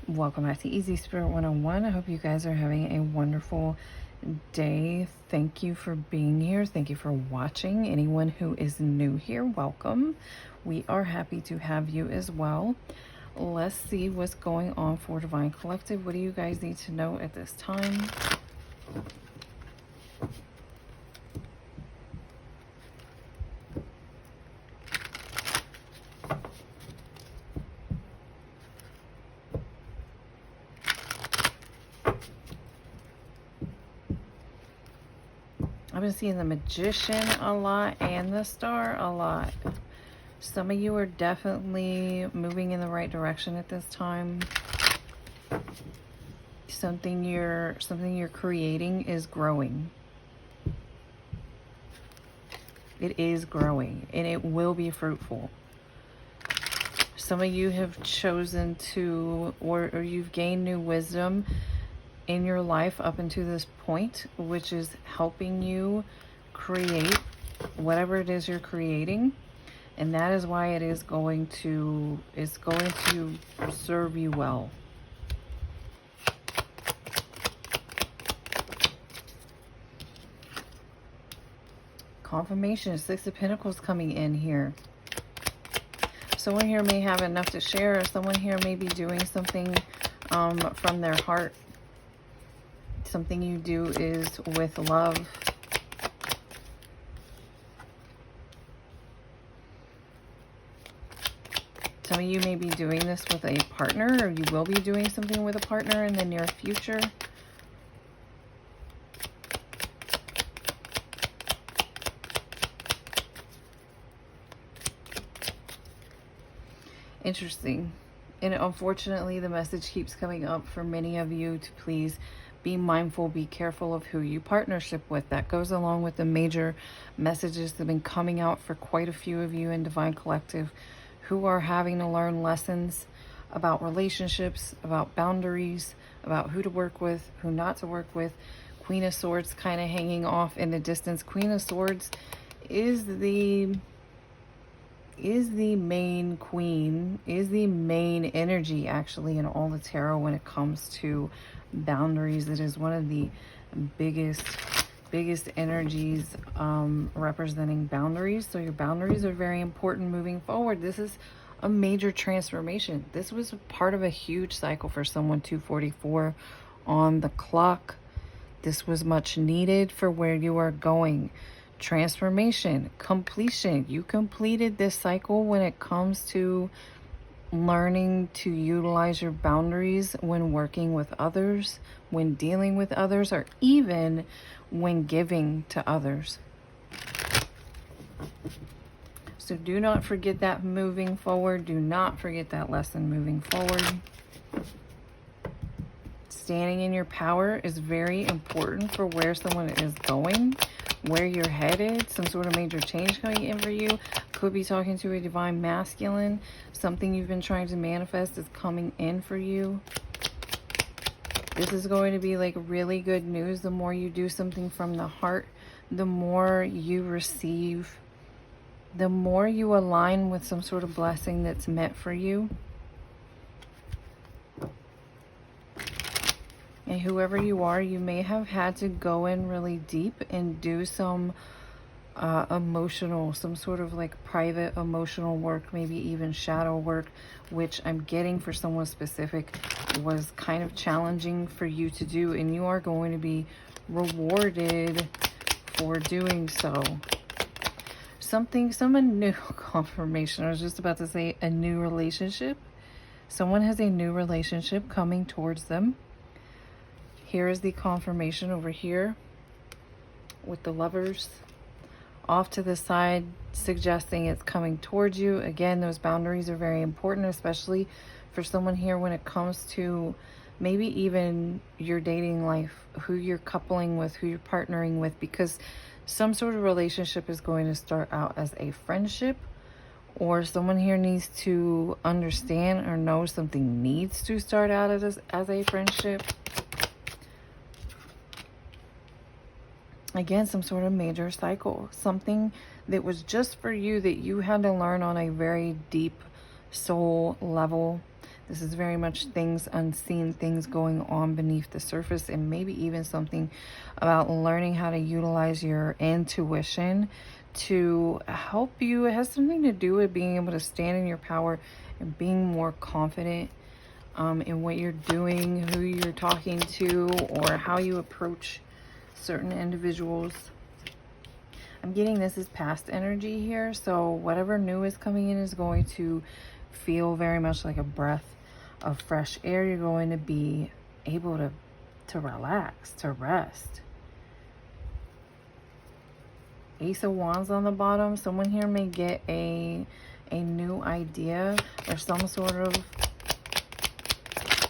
Welcome back to Easy Spirit 101. I hope you guys are having a wonderful day. Thank you for being here. Thank you for watching. Anyone who is new here, welcome. We are happy to have you as well. Let's see what's going on for Divine Collective. What do you guys need to know at this time? I've been seeing the Magician a lot and the Star a lot. Some of you are definitely moving in the right direction at this time. Something you're creating is growing. It is growing and it will be fruitful. Some of you have chosen to, or you've gained new wisdom in your life up until this point, which is helping you create whatever it is you're creating, and that is why it's going to serve you well. Confirmation, Six of Pentacles coming in here. Someone here may have enough to share, or someone here may be doing something from their heart. Something you do is with love. Some of you may be doing this with a partner, or you will be doing something with a partner in the near future. Interesting. And unfortunately, the message keeps coming up for many of you to please be mindful, be careful of who you partnership with. That goes along with the major messages that have been coming out for quite a few of you in Divine Collective who are having to learn lessons about relationships, about boundaries, about who to work with, who not to work with. Queen of Swords kind of hanging off in the distance. Queen of Swords is the main queen, is the main energy actually in all the tarot when it comes to boundaries. It is one of the biggest energies representing boundaries. So your boundaries are very important moving forward. This is a major transformation. This was part of a huge cycle for someone. 244 on the clock. This was much needed for where you are going. Transformation, completion. You completed this cycle when it comes to learning to utilize your boundaries when working with others, when dealing with others, or even when giving to others. So do not forget that moving forward. Do not forget that lesson moving forward. Standing in your power is very important for where someone is going, where you're headed. Some sort of major change coming in for you. Could be talking to a divine masculine. Something you've been trying to manifest is coming in for you. This is going to be like really good news. The more you do something from the heart, the more you receive, the more you align with some sort of blessing that's meant for you. And whoever you are, you may have had to go in really deep and do some emotional, some sort of like private emotional work, maybe even shadow work, which I'm getting for someone specific was kind of challenging for you to do, and you are going to be rewarded for doing so. A new confirmation. I was just about to say a new relationship. Someone has a new relationship coming towards them. Here is the confirmation over here with the Lovers off to the side, suggesting it's coming towards you. Again, those boundaries are very important, especially for someone here when it comes to maybe even your dating life, who you're coupling with, who you're partnering with, because some sort of relationship is going to start out as a friendship, or someone here needs to understand or know something needs to start out as a friendship. Again, some sort of major cycle, something that was just for you that you had to learn on a very deep soul level, This is very much things unseen, things going on beneath the surface, and maybe even something about learning how to utilize your intuition to help you. It has something to do with being able to stand in your power and being more confident in what you're doing, who you're talking to, or how you approach certain individuals. I'm getting this is past energy here, so whatever new is coming in is going to feel very much like a breath of fresh air. You're going to be able to relax, to rest. Ace of Wands on the bottom. Someone here may get a new idea or some sort of,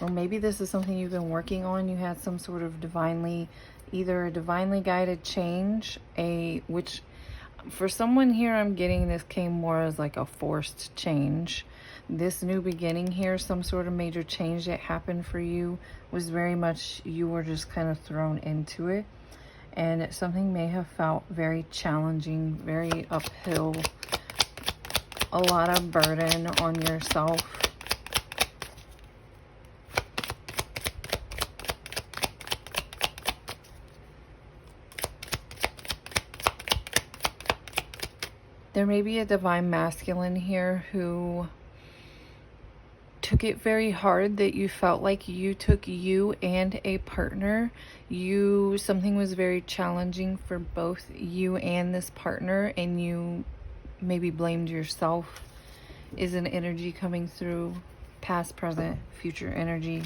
or maybe this is something you've been working on. You had some sort of either a divinely guided change, which for someone here, I'm getting this came more as like a forced change. This new beginning here, some sort of major change that happened for you, was very much you were just kind of thrown into it. And something may have felt very challenging, very uphill, a lot of burden on yourself. There may be a divine masculine here who took it very hard, that you felt like you took you and a partner. Something was very challenging for both you and this partner, and you maybe blamed yourself, is an energy coming through. Past, present, future energy.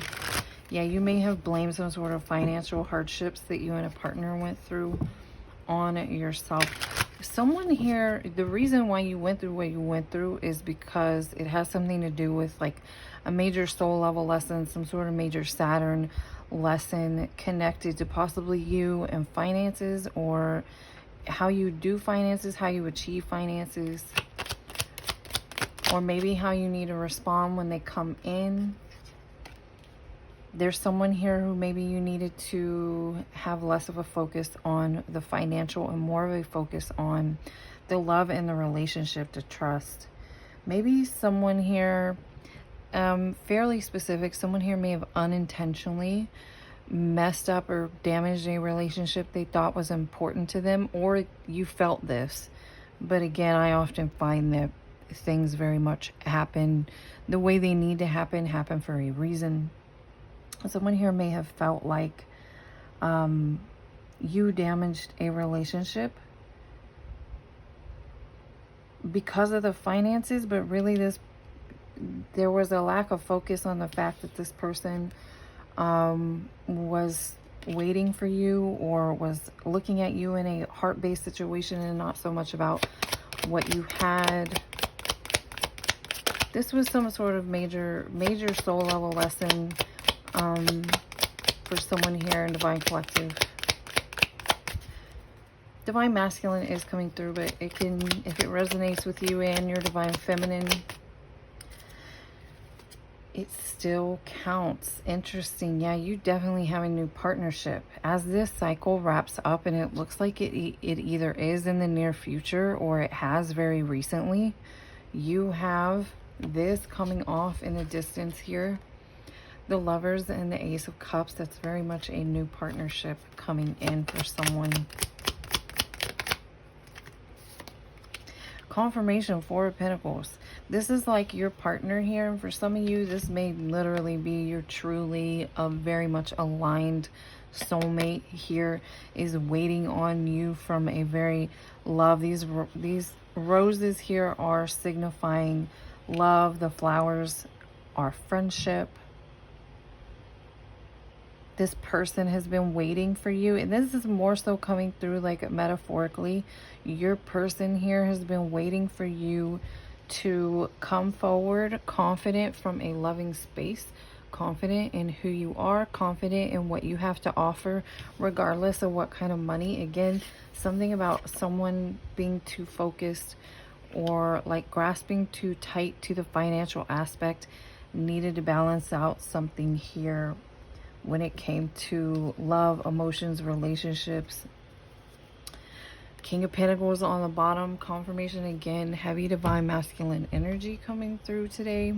Yeah, you may have blamed some sort of financial hardships that you and a partner went through on yourself. Someone here, the reason why you went through what you went through is because it has something to do with like a major soul level lesson, some sort of major Saturn lesson connected to possibly you and finances, or how you do finances, how you achieve finances, or maybe how you need to respond when they come in. There's someone here who maybe you needed to have less of a focus on the financial and more of a focus on the love and the relationship, to trust. Maybe someone here, fairly specific, someone here may have unintentionally messed up or damaged a relationship they thought was important to them, or you felt this. But again, I often find that things very much happen the way they need to happen for a reason. Someone here may have felt like you damaged a relationship because of the finances, but really there was a lack of focus on the fact that this person was waiting for you, or was looking at you in a heart-based situation and not so much about what you had. This was some sort of major soul level lesson for someone here in Divine Collective. Divine Masculine is coming through, but it can, if it resonates with you and your Divine Feminine, it still counts. Interesting. Yeah, you definitely have a new partnership. As this cycle wraps up, and it looks like it either is in the near future or it has very recently, you have this coming off in the distance here. The Lovers and the Ace of Cups, that's very much a new partnership coming in for someone. Confirmation, Four of Pentacles. This is like your partner here. And for some of you, this may literally be your truly very much aligned soulmate here, is waiting on you from a very love. These roses here are signifying love. The flowers are friendship. This person has been waiting for you, and this is more so coming through like metaphorically. Your person here has been waiting for you to come forward confident from a loving space, confident in who you are, confident in what you have to offer, regardless of what kind of money. Again, something about someone being too focused or like grasping too tight to the financial aspect needed to balance out something here when it came to love, emotions, relationships. King of Pentacles on the bottom. Confirmation again. Heavy Divine Masculine energy coming through today.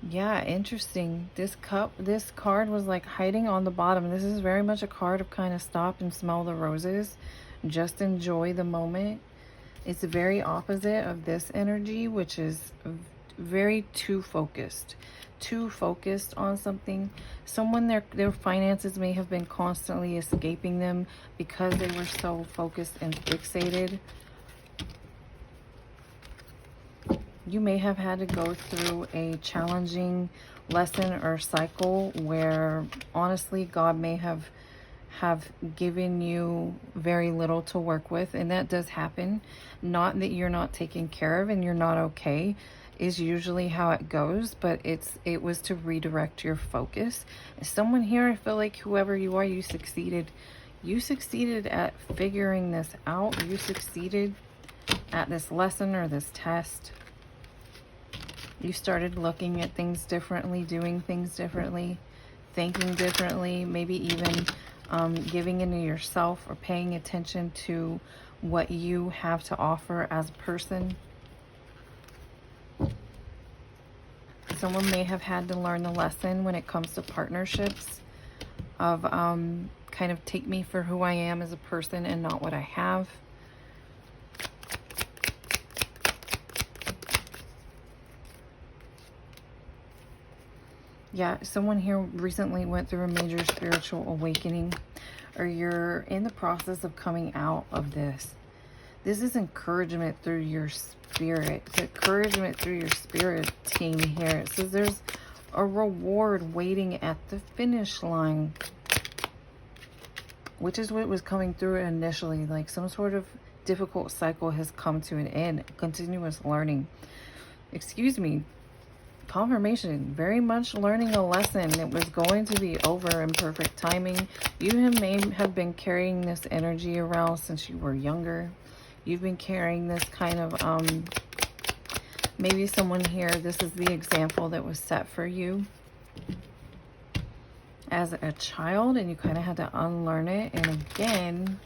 Yeah, interesting. This card was like hiding on the bottom. This is very much a card of kind of stop and smell the roses. Just enjoy the moment. It's very opposite of this energy, which is very too focused on something. Someone, their finances may have been constantly escaping them because they were so focused and fixated. You may have had to go through a challenging lesson or cycle where honestly God may have given you very little to work with, and that does happen. Not that you're not taken care of and you're not okay, is usually how it goes, but it was to redirect your focus. Someone here, I feel like whoever you are, you succeeded at figuring this out. You succeeded at this lesson or this test. You started looking at things differently, doing things differently, thinking differently, maybe even giving into yourself or paying attention to what you have to offer as a person. Someone may have had to learn the lesson when it comes to partnerships of kind of take me for who I am as a person and not what I have. Yeah, someone here recently went through a major spiritual awakening, or you're in the process of coming out of this. This is encouragement through your spirit. It's encouragement through your spirit team here. It says there's a reward waiting at the finish line, which is what was coming through initially. Like some sort of difficult cycle has come to an end. Continuous learning. Excuse me. Confirmation, very much learning a lesson. It was going to be over in perfect timing. You may have been carrying this energy around since you were younger. You've been carrying this kind of, maybe someone here, this is the example that was set for you as a child, and you kind of had to unlearn it. And again,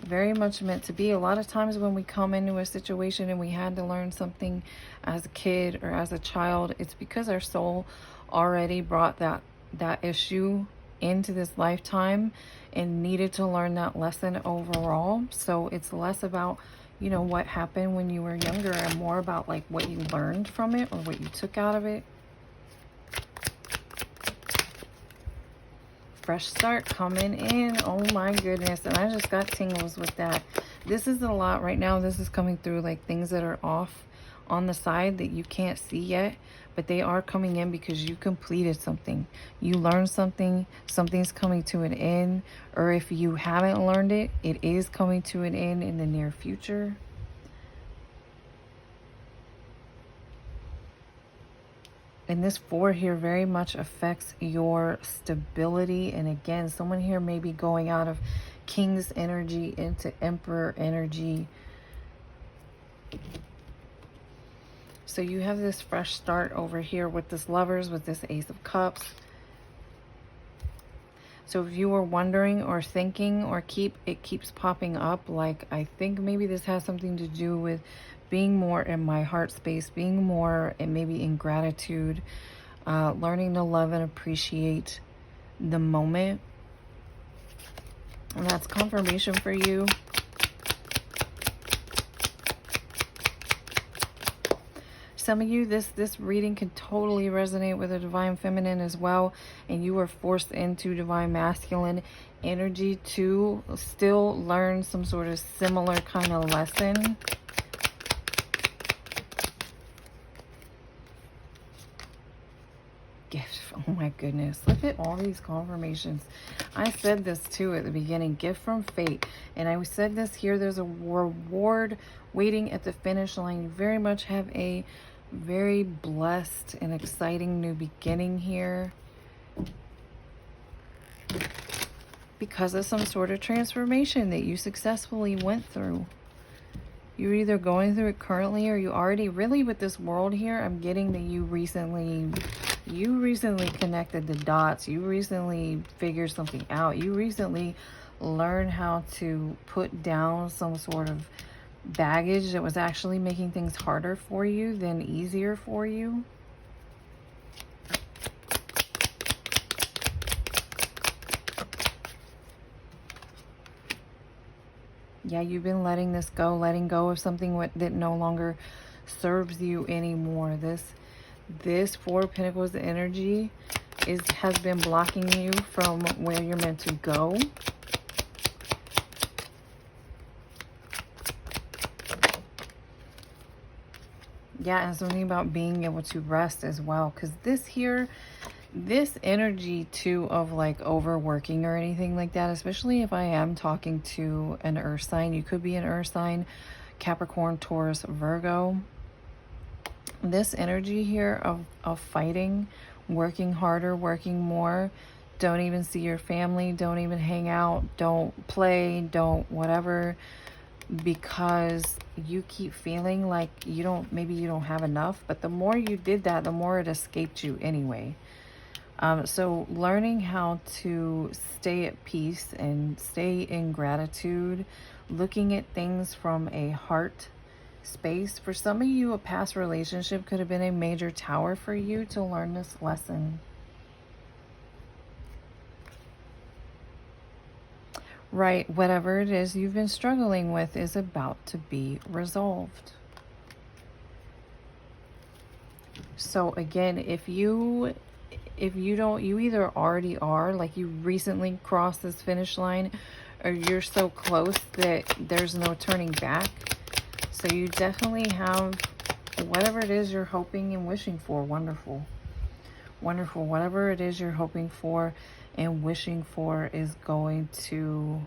very much meant to be. A lot of times when we come into a situation and we had to learn something as a kid or as a child, it's because our soul already brought that issue into this lifetime and needed to learn that lesson overall. So it's less about, you know, what happened when you were younger and more about like what you learned from it or what you took out of it. Fresh start coming in. Oh my goodness. And I just got tingles with that. This is a lot right now. This is coming through like things that are off on the side that you can't see yet, but they are coming in because you completed something. You learned something. Something's coming to an end. Or if you haven't learned it, it is coming to an end in the near future. And this 4 here very much affects your stability. And again, someone here may be going out of King's energy into Emperor energy. So you have this fresh start over here with this Lovers, with this Ace of Cups. So if you were wondering or thinking or it keeps popping up, like I think maybe this has something to do with being more in my heart space, being more and maybe in gratitude, learning to love and appreciate the moment. And that's confirmation for you. Some of you, this reading can totally resonate with the Divine Feminine as well, and you were forced into Divine Masculine energy to still learn some sort of similar kind of lesson. Gift. Oh my goodness. Look at all these confirmations. I said this too at the beginning. Gift from fate. And I said this here. There's a reward waiting at the finish line. You very much have a very blessed and exciting new beginning here. Because of some sort of transformation that you successfully went through. You're either going through it currently or you already, really with this world here, I'm getting that you recently connected the dots. You recently figured something out. You recently learned how to put down some sort of baggage that was actually making things harder for you than easier for you. Yeah, you've been letting this go, letting go of something that no longer serves you anymore. This Four of Pentacles energy has been blocking you from where you're meant to go. Yeah, and something about being able to rest as well, because this energy too of like overworking or anything like that, especially if I am talking to an earth sign, you could be an earth sign, Capricorn, Taurus, Virgo. This energy here of fighting, working harder, working more, don't even see your family, don't even hang out, don't play, don't whatever, because you keep feeling like maybe you don't have enough. But the more you did that, the more it escaped you anyway. So learning how to stay at peace and stay in gratitude, looking at things from a heart space. For some of you, a past relationship could have been a major tower for you to learn this lesson. Right, whatever it is you've been struggling with is about to be resolved. So again, if you don't, you either already are, like you recently crossed this finish line, or you're so close that there's no turning back. So you definitely have whatever it is you're hoping and wishing for. Wonderful. Wonderful. Whatever it is you're hoping for and wishing for is going to,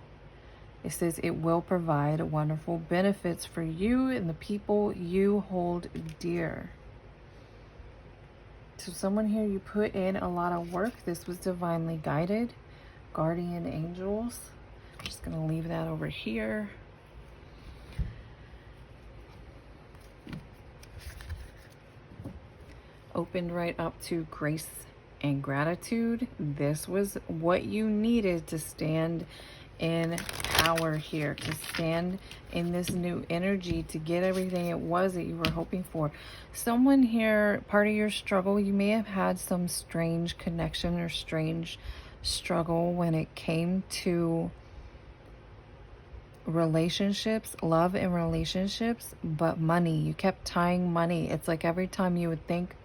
it says it will provide wonderful benefits for you and the people you hold dear. So someone here, you put in a lot of work. This was divinely guided. Guardian angels. I'm just going to leave that over here. Opened right up to grace and gratitude. This was what you needed to stand in power here, to stand in this new energy, to get everything it was that you were hoping for. Someone here, part of your struggle, you may have had some strange connection or strange struggle when it came to relationships, love and relationships, but money. You kept tying money. It's like every time you would think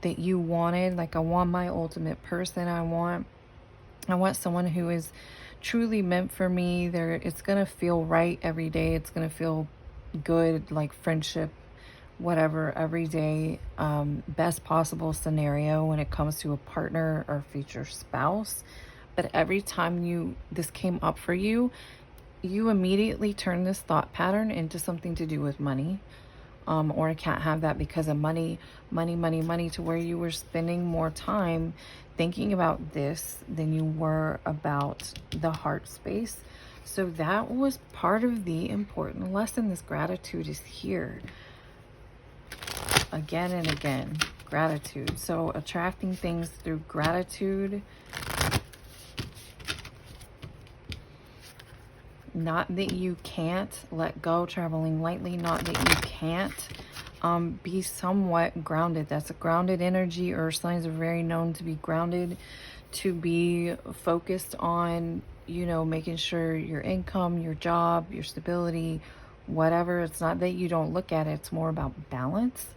that you wanted, like, I want my ultimate person, I want someone who is truly meant for me. It's gonna feel right every day, it's gonna feel good, like friendship, whatever, every day. Best possible scenario when it comes to a partner or future spouse. But every time this came up for you, you immediately turn this thought pattern into something to do with money. Or I can't have that because of money, to where you were spending more time thinking about this than you were about the heart space. So that was part of the important lesson. This gratitude is here. Again and again, gratitude. So attracting things through gratitude. Not that you can't let go, traveling lightly, not that you can't be somewhat grounded. That's a grounded energy. Earth signs are very known to be grounded, to be focused on, making sure your income, your job, your stability, whatever. It's not that you don't look at it. It's more about balance.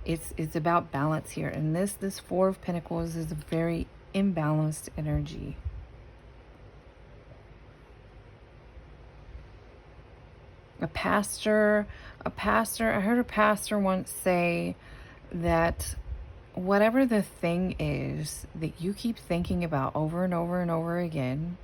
It's about balance here. And this Four of Pentacles is a very imbalanced energy. A pastor, I heard a pastor once say that whatever the thing is that you keep thinking about over and over and over again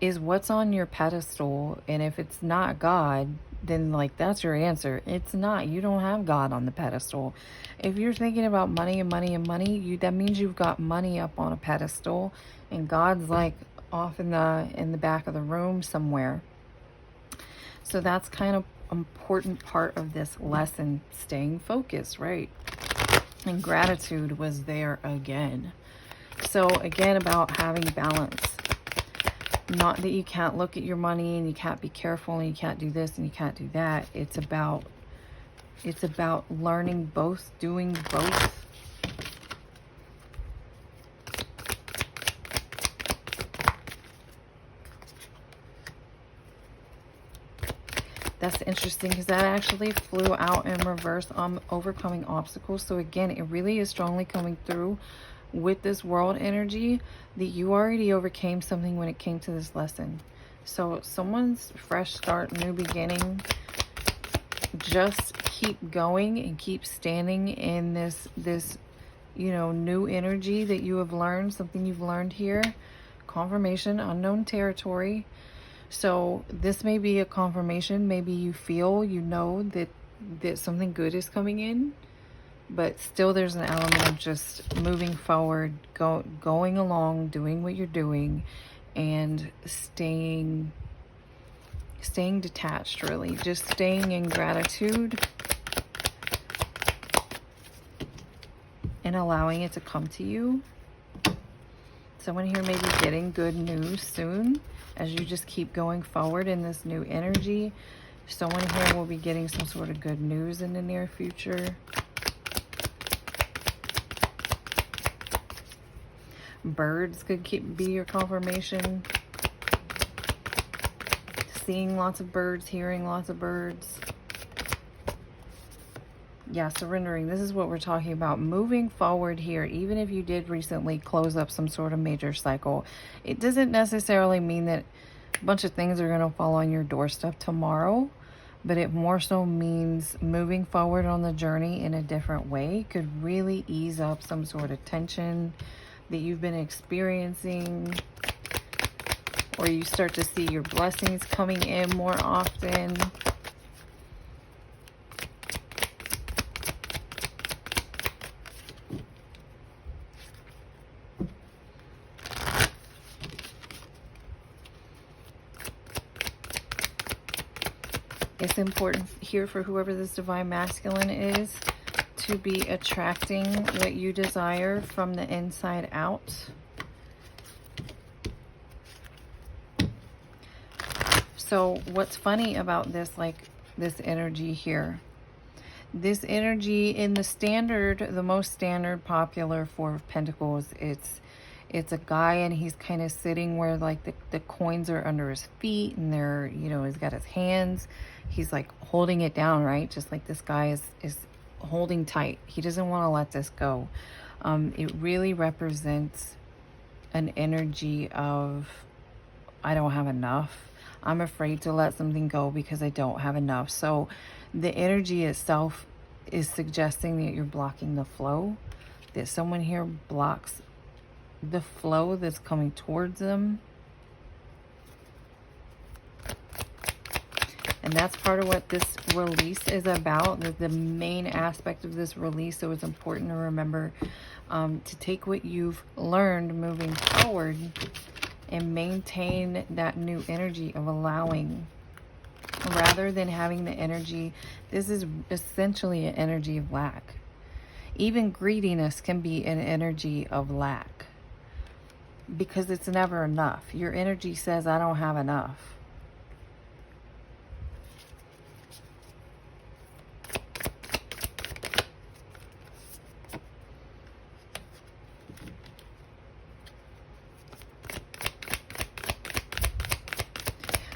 is what's on your pedestal. And if it's not God, then like that's your answer. It's not. You don't have God on the pedestal. If you're thinking about money and money and money, that means you've got money up on a pedestal and God's like off in the back of the room somewhere. So that's kind of important part of this lesson, staying focused, right? And gratitude was there again. So again, about having balance. Not that you can't look at your money and you can't be careful and you can't do this and you can't do that. It's about learning both, doing both. That's interesting because that actually flew out in reverse, overcoming obstacles. So again, it really is strongly coming through with this world energy that you already overcame something when it came to this lesson. So someone's fresh start, new beginning. Just keep going and keep standing in this you know, new energy that you have learned, something you've learned here. Confirmation, unknown territory. So this may be a confirmation. Maybe you feel, you know, that something good is coming in, but still there's an element of just moving forward, going along, doing what you're doing, and staying detached, really. Just staying in gratitude and allowing it to come to you. Someone here may be getting good news soon as you just keep going forward in this new energy. Someone here will be getting some sort of good news in the near future. Birds could be your confirmation. Seeing lots of birds, hearing lots of birds. Yeah, surrendering. This is what we're talking about. Moving forward here, even if you did recently close up some sort of major cycle, it doesn't necessarily mean that a bunch of things are going to fall on your doorstep tomorrow, but it more so means moving forward on the journey in a different way could really ease up some sort of tension that you've been experiencing, or you start to see your blessings coming in more often. It's important here for whoever this divine masculine is to be attracting what you desire from the inside out. So what's funny about this, like this energy here, this energy in the standard, the most standard popular Four of Pentacles, it's a guy and he's kind of sitting where like the coins are under his feet, and they're, you know, he's got his hands, he's like holding it down, right? Just like this guy is holding tight. He doesn't want to let this go. It really represents an energy of, I don't have enough. I'm afraid to let something go because I don't have enough. So the energy itself is suggesting that you're blocking the flow, that someone here blocks the flow that's coming towards them. And that's part of what this release is about, the main aspect of this release. So it's important to remember to take what you've learned moving forward and maintain that new energy of allowing, rather than having the energy. This is essentially an energy of lack. Even greediness can be an energy of lack, because it's never enough. Your energy says, I don't have enough.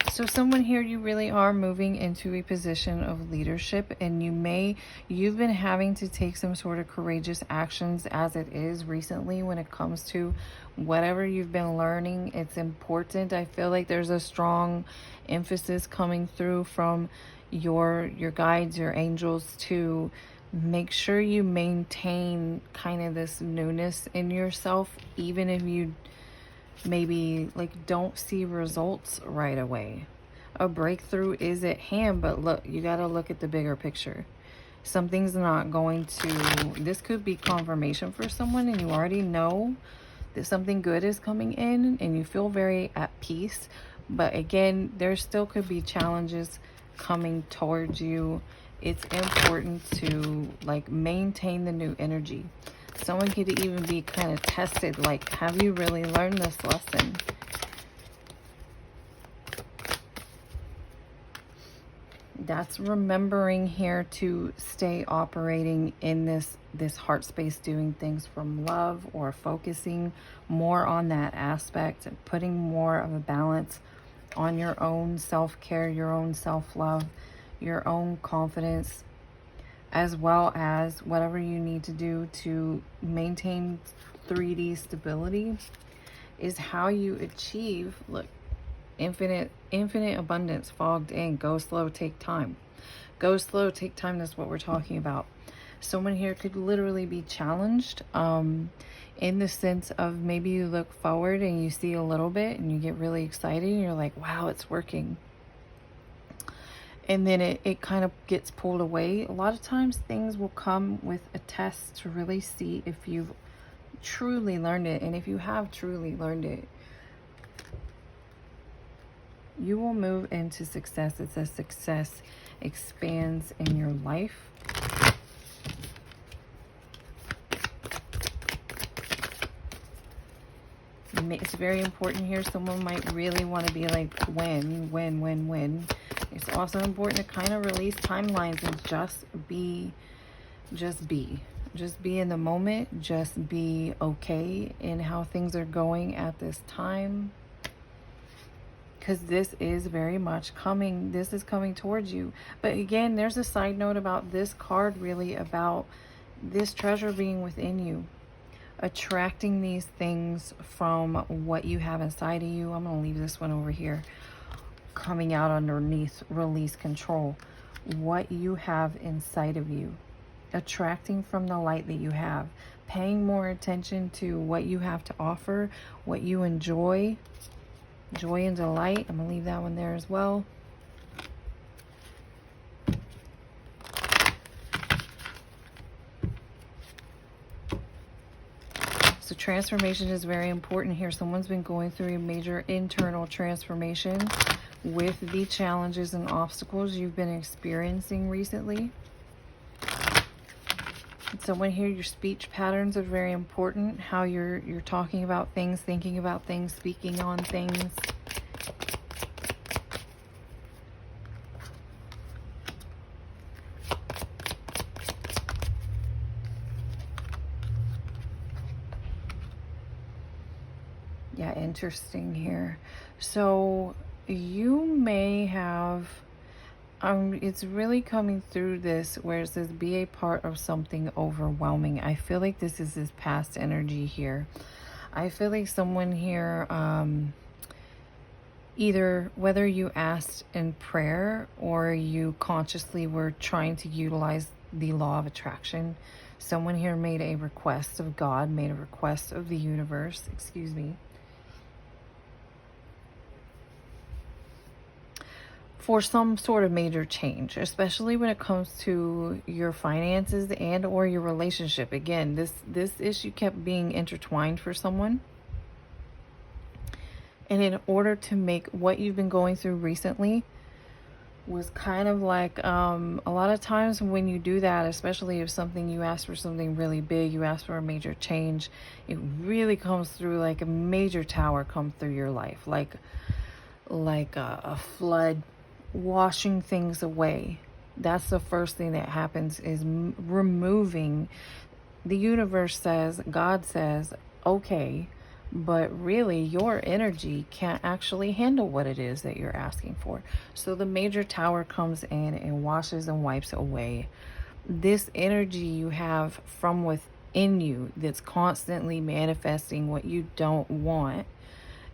So someone here, you really are moving into a position of leadership, and you've been having to take some sort of courageous actions as it is recently when it comes to whatever you've been learning. It's important. I feel like there's a strong emphasis coming through from your guides, your angels, to make sure you maintain kind of this newness in yourself, even if you maybe like don't see results right away. A breakthrough is at hand, but look, you got to look at the bigger picture. Something's not going to, this could be confirmation for someone, and you already know that something good is coming in and you feel very at peace. But again, there still could be challenges coming towards you. It's important to like maintain the new energy. Someone could even be kind of tested, like, have you really learned this lesson? That's remembering here to stay operating in this heart space, doing things from love, or focusing more on that aspect, putting more of a balance on your own self-care, your own self-love, your own confidence, as well as whatever you need to do to maintain 3D stability, is how you achieve, look, infinite abundance fogged in. Go slow, take time. Go slow, take time. That's what we're talking about. Someone here could literally be challenged in the sense of maybe you look forward and you see a little bit and you get really excited and you're like, wow, it's working. And then it kind of gets pulled away. A lot of times things will come with a test to really see if you've truly learned it. And if you have truly learned it, you will move into success. It says success expands in your life. It's very important here. Someone might really want to be like, when. It's also important to kind of release timelines and just be in the moment. Just be okay in how things are going at this time. Because this is very much coming. This is coming towards you. But again, there's a side note about this card, really about this treasure being within you. Attracting these things from what you have inside of you. I'm going to leave this one over here. Coming out underneath, release control. What you have inside of you. Attracting from the light that you have. Paying more attention to what you have to offer. What you enjoy. Joy and delight. I'm going to leave that one there as well. So transformation is very important here. Someone's been going through a major internal transformation with the challenges and obstacles you've been experiencing recently. Someone here, your speech patterns are very important. How you're talking about things, thinking about things, speaking on things. Yeah, interesting here. So you may have, it's really coming through this where it says be a part of something overwhelming. I feel like this is his past energy here. I feel like someone here, either whether you asked in prayer or you consciously were trying to utilize the law of attraction, someone here made a request of God, made a request of the universe, excuse me, for some sort of major change, especially when it comes to your finances and or your relationship. Again, this issue kept being intertwined for someone. And in order to make what you've been going through recently was kind of like, a lot of times when you do that, especially if something, you ask for something really big, you ask for a major change, it really comes through like a major tower come through your life, like a flood washing things away. That's the first thing that happens, is removing. The universe says, God says, okay, but really your energy can't actually handle what it is that you're asking for. So the major tower comes in and washes and wipes away this energy you have from within you that's constantly manifesting what you don't want.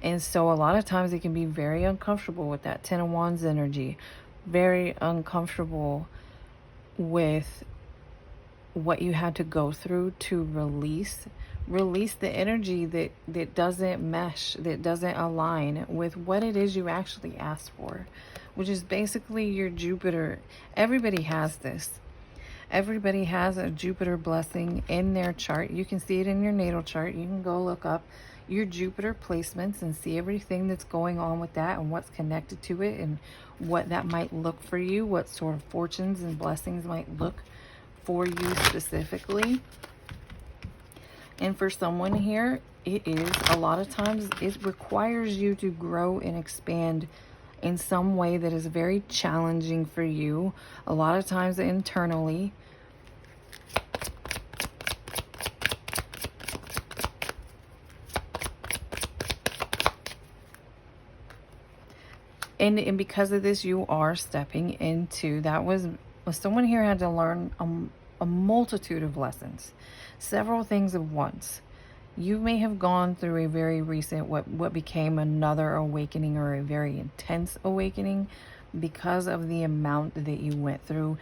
And so a lot of times it can be very uncomfortable with that Ten of Wands energy, very uncomfortable with what you had to go through to release the energy that doesn't mesh, that doesn't align with what it is you actually asked for, which is basically your Jupiter. Everybody has this. Everybody has a Jupiter blessing in their chart. You can see it in your natal chart. You can go look up your Jupiter placements and see everything that's going on with that and what's connected to it and what that might look for you, what sort of fortunes and blessings might look for you specifically. And for someone here, it is a lot of times it requires you to grow and expand in some way that is very challenging for you, a lot of times internally. And because of this, you are stepping into, that was someone here had to learn a multitude of lessons, several things at once. You may have gone through a very recent, what became another awakening, or a very intense awakening, because of the amount that you went through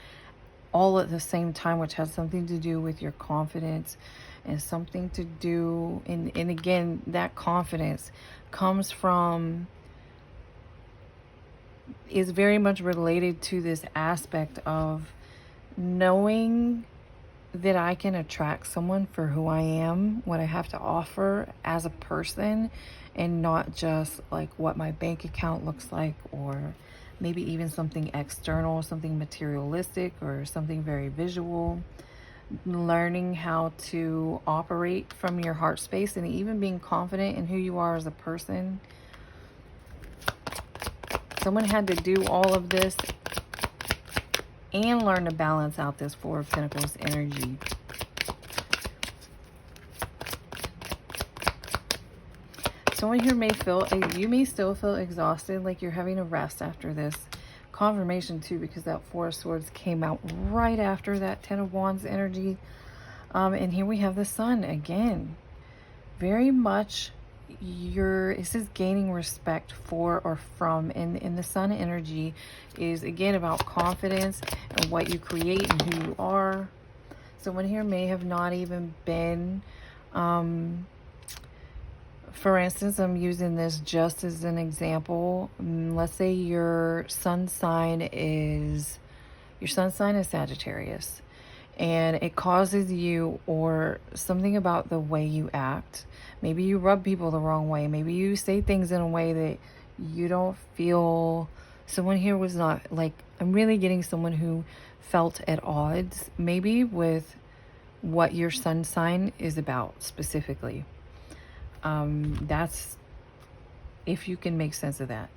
all at the same time, which has something to do with your confidence, and something to do, and again, that confidence comes from, is very much related to this aspect of knowing that I can attract someone for who I am, what I have to offer as a person, and not just like what my bank account looks like, or maybe even something external, something materialistic, or something very visual. Learning how to operate from your heart space, and even being confident in who you are as a person. Someone had to do all of this and learn to balance out this Four of Pentacles energy. Someone here may feel, you may still feel exhausted, like you're having a rest after this. Confirmation too, because that Four of Swords came out right after that Ten of Wands energy. And here we have the Sun again. Very much this is gaining respect for or from, and the Sun energy is again about confidence and what you create and who you are. Someone here may have not even been, for instance, I'm using this just as an example. Let's say your sun sign is Sagittarius, and it causes you, or something about the way you act. Maybe you rub people the wrong way. Maybe you say things in a way that you don't feel. Someone here was not, like, I'm really getting someone who felt at odds maybe with what your sun sign is about specifically. That's, if you can make sense of that.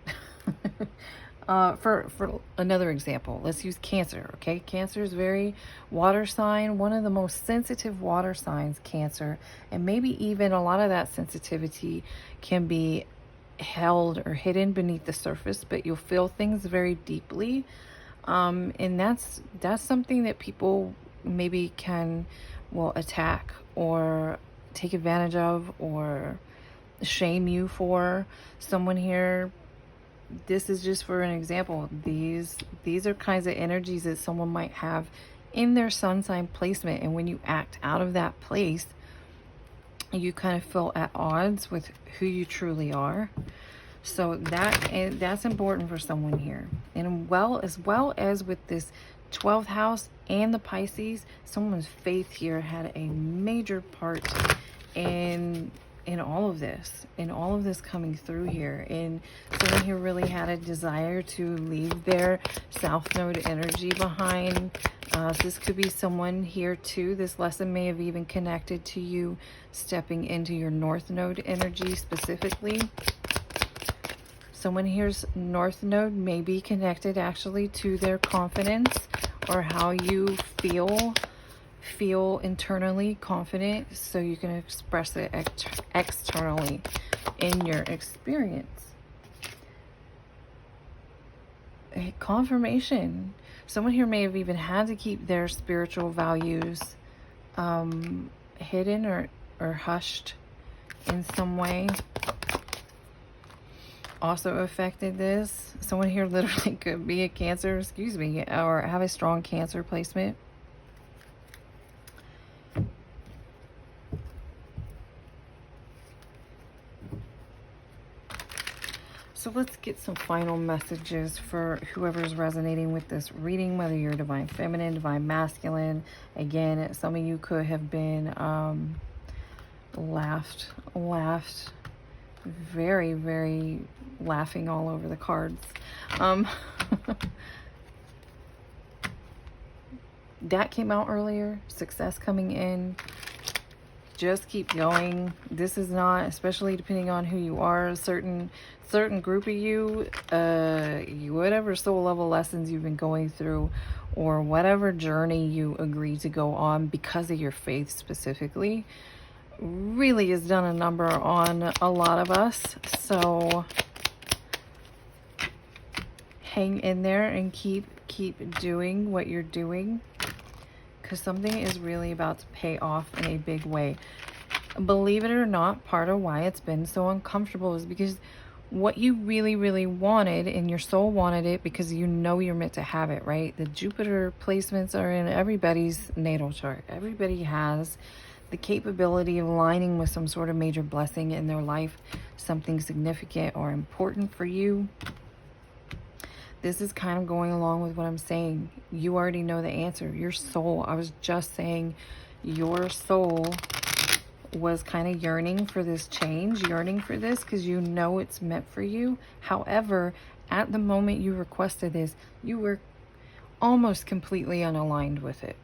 For another example, let's use Cancer, okay? Cancer is very water sign, one of the most sensitive water signs, Cancer. And maybe even a lot of that sensitivity can be held or hidden beneath the surface, but you'll feel things very deeply. And that's something that people maybe can, attack or take advantage of or shame you for. Someone here, this is just for an example. These are kinds of energies that someone might have in their sun sign placement, and when you act out of that place, you kind of feel at odds with who you truly are. So that's important for someone here. And as well as with this 12th house and the Pisces, someone's faith here had a major part in all of this coming through here. And someone here really had a desire to leave their South Node energy behind. So this could be someone here too. This lesson may have even connected to you stepping into your North Node energy specifically. Someone here's North Node may be connected actually to their confidence, or how you feel internally confident, so you can express it externally in your experience. A confirmation. Someone here may have even had to keep their spiritual values hidden or hushed in some way. Also affected this. Someone here literally could be a Cancer, or have a strong Cancer placement. So let's get some final messages for whoever's resonating with this reading, whether you're Divine Feminine, Divine Masculine. Again, some of you could have been laughed, very, very laughing all over the cards. That came out earlier. Success coming in. Just keep going. This is not, especially depending on who you are, a certain group of you, whatever soul level lessons you've been going through, or whatever journey you agree to go on because of your faith specifically, really has done a number on a lot of us. So hang in there and keep doing what you're doing, because something is really about to pay off in a big way. Believe it or not, part of why it's been so uncomfortable is because what you really, really wanted, and your soul wanted it because you know you're meant to have it, right? The Jupiter placements are in everybody's natal chart. Everybody has the capability of aligning with some sort of major blessing in their life, something significant or important for you. This is kind of going along with what I'm saying. You already know the answer. Your soul, I was just saying, your soul was kind of yearning for this change, yearning for this, because you know it's meant for you. However, at the moment you requested this, you were almost completely unaligned with it.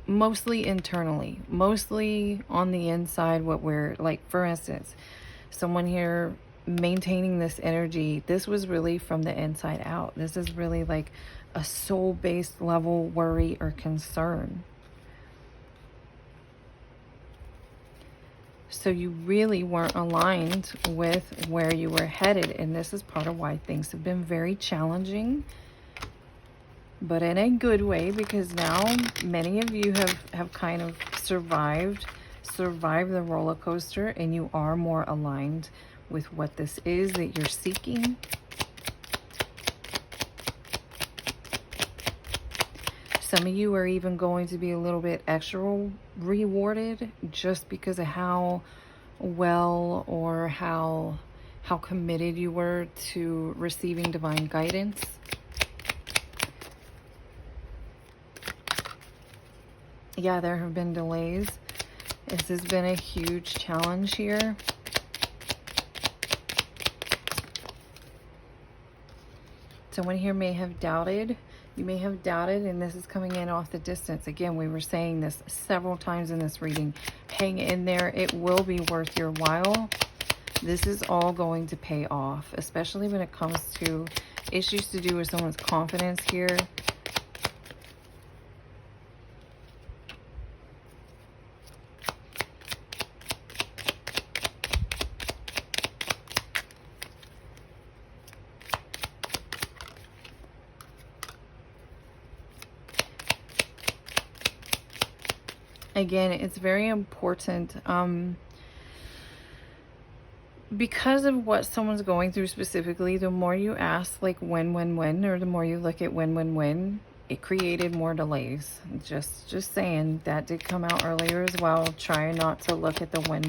Mostly internally, mostly on the inside. What we're like, for instance, someone here maintaining this energy, this was really from the inside out. This is really like a soul-based level worry or concern. So you really weren't aligned with where you were headed. And this is part of why things have been very challenging, but in a good way, because now many of you have kind of survived the roller coaster, and you are more aligned with what this is that you're seeking. Some of you are even going to be a little bit extra rewarded just because of how well or how committed you were to receiving divine guidance. Yeah, there have been delays. This has been a huge challenge here. Someone here may have doubted. You may have doubted, and this is coming in off the distance. Again, we were saying this several times in this reading. Hang in there. It will be worth your while. This is all going to pay off, especially when it comes to issues to do with someone's confidence here. Again, it's very important because of what someone's going through specifically. The more you ask like when, or the more you look at when, it created more delays. Just saying, that did come out earlier as well. Try not to look at the when,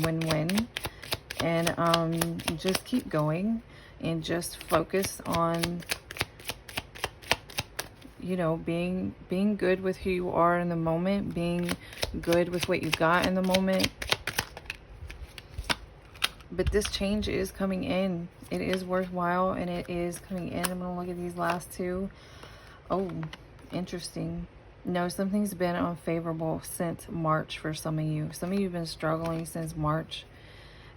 and just keep going and just focus on, you know, being good with who you are in the moment, being good with what you got in the moment. But this change is coming in. It is worthwhile, and it is coming in. I'm going to look at these last two. Oh, interesting. No, something's been unfavorable since March for some of you. Some of you have been struggling since March.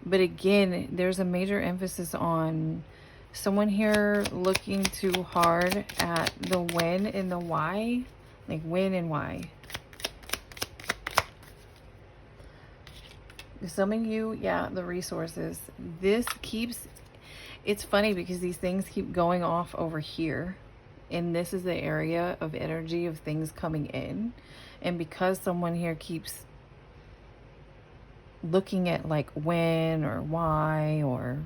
But again, there's a major emphasis on someone here looking too hard at the when and the why. Like when and why. Some of you, yeah, the resources. This keeps, it's funny because these things keep going off over here. And this is the area of energy of things coming in. And because someone here keeps looking at like when or why or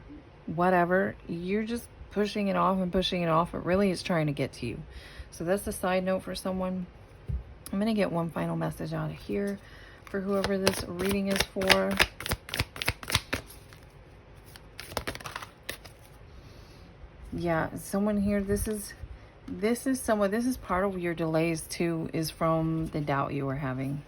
whatever, you're just pushing it off and pushing it off, but really it's trying to get to you. So that's a side note for someone. I'm going to get one final message out of here for whoever this reading is for. Yeah, someone here, this is part of your delays too, is from the doubt you were having.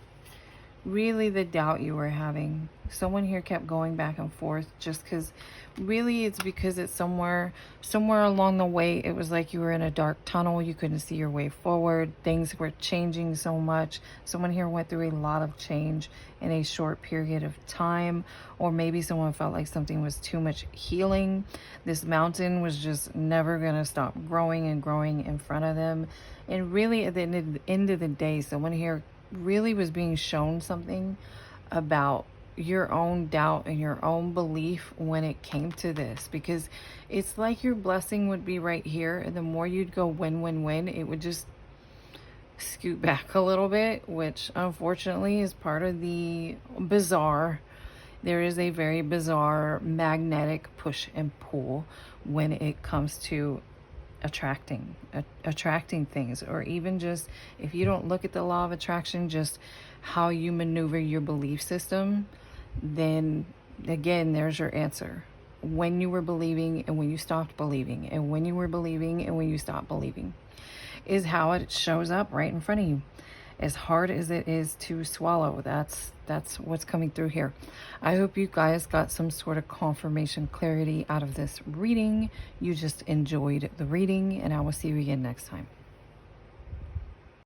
Really, the doubt you were having. Someone here kept going back and forth just because, really it's because it's somewhere along the way, it was like you were in a dark tunnel. You couldn't see your way forward. Things were changing so much. Someone here went through a lot of change in a short period of time, or maybe someone felt like something was too much healing. This mountain was just never going to stop growing and growing in front of them. And really at the end of the day, someone here really was being shown something about your own doubt and your own belief when it came to this, because it's like your blessing would be right here, and the more you'd go win, win, win, it would just scoot back a little bit, which unfortunately is part of the bizarre. There is a very bizarre magnetic push and pull when it comes to attracting things, or even just, if you don't look at the law of attraction, just how you maneuver your belief system, then again, there's your answer. When you were believing and when you stopped believing, and when you were believing and when you stopped believing, is how it shows up right in front of you. As hard as it is to swallow, that's what's coming through here. I hope you guys got some sort of confirmation, clarity out of this reading. You just enjoyed the reading, and I will see you again next time.